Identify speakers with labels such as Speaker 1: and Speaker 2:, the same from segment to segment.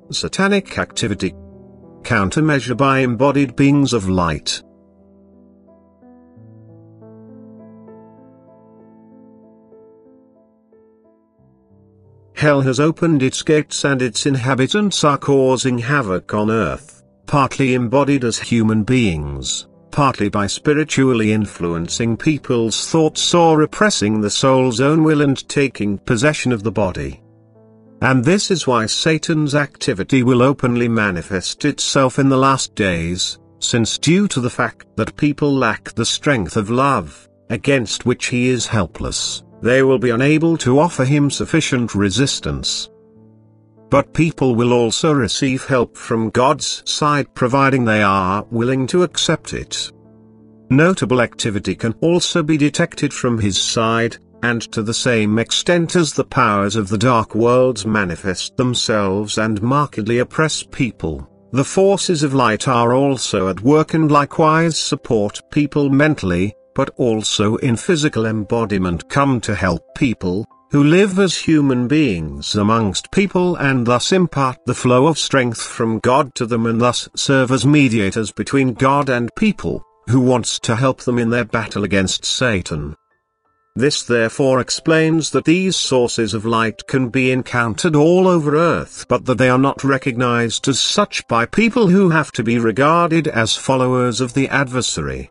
Speaker 1: Satanic activity. Countermeasure by embodied beings of light. Hell has opened its gates and its inhabitants are causing havoc on earth, partly embodied as human beings, partly by spiritually influencing people's thoughts or repressing the soul's own will and taking possession of the body. And this is why Satan's activity will openly manifest itself in the last days, since due to the fact that people lack the strength of love, against which he is helpless, they will be unable to offer him sufficient resistance. But people will also receive help from God's side providing they are willing to accept it. Notable activity can also be detected from his side, and to the same extent as the powers of the dark worlds manifest themselves and markedly oppress people, the forces of light are also at work and likewise support people mentally, but also in physical embodiment come to help people, who live as human beings amongst people and thus impart the flow of strength from God to them and thus serve as mediators between God and people, who wants to help them in their battle against Satan. This therefore explains that these sources of light can be encountered all over Earth but that they are not recognized as such by people who have to be regarded as followers of the adversary.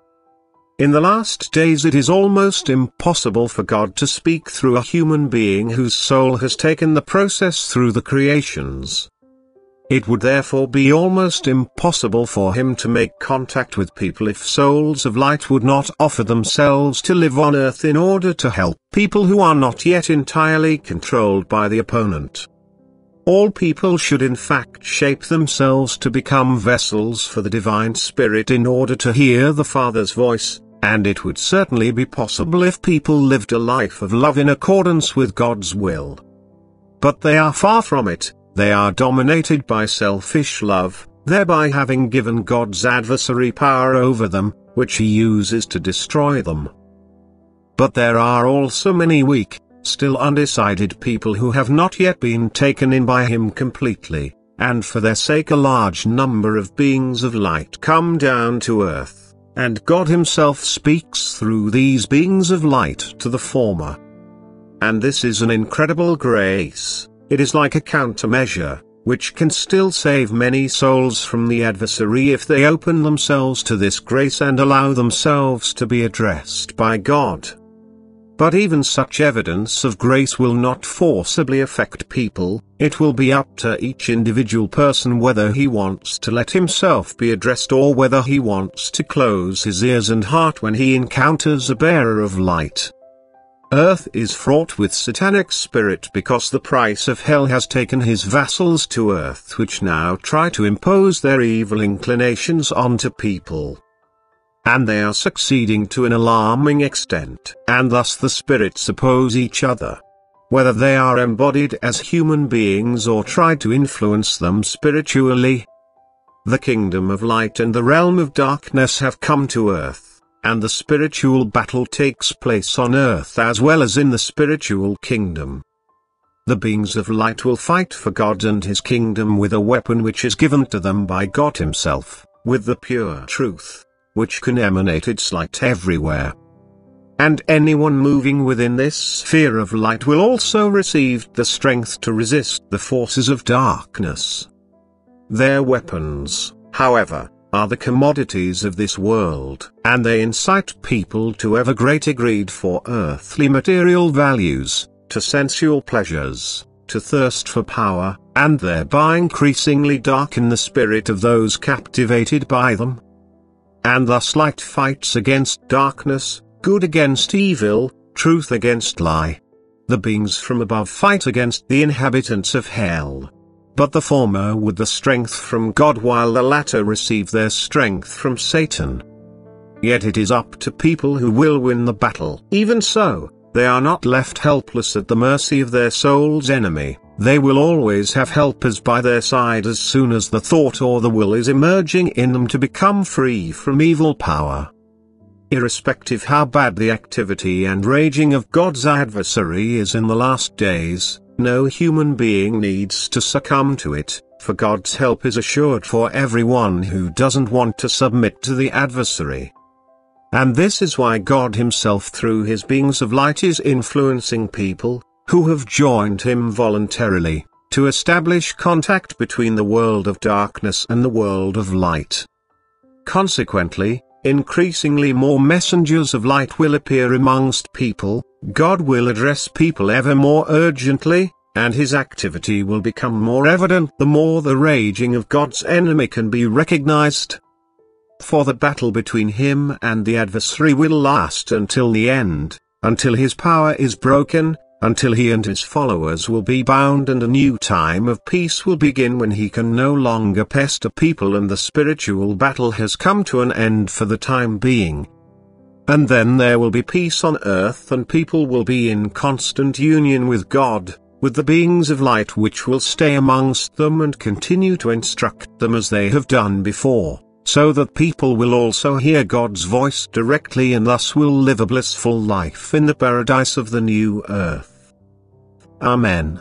Speaker 1: In the last days it is almost impossible for God to speak through a human being whose soul has taken the process through the creations. It would therefore be almost impossible for him to make contact with people if souls of light would not offer themselves to live on earth in order to help people who are not yet entirely controlled by the opponent. All people should in fact shape themselves to become vessels for the Divine Spirit in order to hear the Father's voice, and it would certainly be possible if people lived a life of love in accordance with God's will. But they are far from it. They are dominated by selfish love, thereby having given God's adversary power over them, which he uses to destroy them. But there are also many weak, still undecided people who have not yet been taken in by him completely, and for their sake a large number of beings of light come down to earth, and God himself speaks through these beings of light to the former. And this is an incredible grace. It is like a countermeasure, which can still save many souls from the adversary if they open themselves to this grace and allow themselves to be addressed by God. But even such evidence of grace will not forcibly affect people. It will be up to each individual person whether he wants to let himself be addressed or whether he wants to close his ears and heart when he encounters a bearer of light. Earth is fraught with satanic spirit because the price of hell has taken his vassals to earth which now try to impose their evil inclinations onto people. And they are succeeding to an alarming extent, and thus the spirits oppose each other. Whether they are embodied as human beings or try to influence them spiritually. The kingdom of light and the realm of darkness have come to earth. And the spiritual battle takes place on earth as well as in the spiritual kingdom. The beings of light will fight for God and his kingdom with a weapon which is given to them by God himself, with the pure truth, which can emanate its light everywhere. And anyone moving within this sphere of light will also receive the strength to resist the forces of darkness. Their weapons, however, are the commodities of this world, and they incite people to ever greater greed for earthly material values, to sensual pleasures, to thirst for power, and thereby increasingly darken the spirit of those captivated by them. And thus light fights against darkness, good against evil, truth against lie. The beings from above fight against the inhabitants of hell. But the former with the strength from God while the latter receive their strength from Satan. Yet it is up to people who will win the battle. Even so, they are not left helpless at the mercy of their soul's enemy. They will always have helpers by their side as soon as the thought or the will is emerging in them to become free from evil power. Irrespective how bad the activity and raging of God's adversary is in the last days, no human being needs to succumb to it, for God's help is assured for everyone who doesn't want to submit to the adversary. And this is why God himself through his beings of light is influencing people, who have joined him voluntarily, to establish contact between the world of darkness and the world of light. Consequently, increasingly more messengers of light will appear amongst people, God will address people ever more urgently, and his activity will become more evident the more the raging of God's enemy can be recognized. For the battle between him and the adversary will last until the end, until his power is broken, until he and his followers will be bound, and a new time of peace will begin when he can no longer pester people and the spiritual battle has come to an end for the time being. And then there will be peace on earth, and people will be in constant union with God, with the beings of light which will stay amongst them and continue to instruct them as they have done before, so that people will also hear God's voice directly and thus will live a blissful life in the paradise of the new earth. Amen.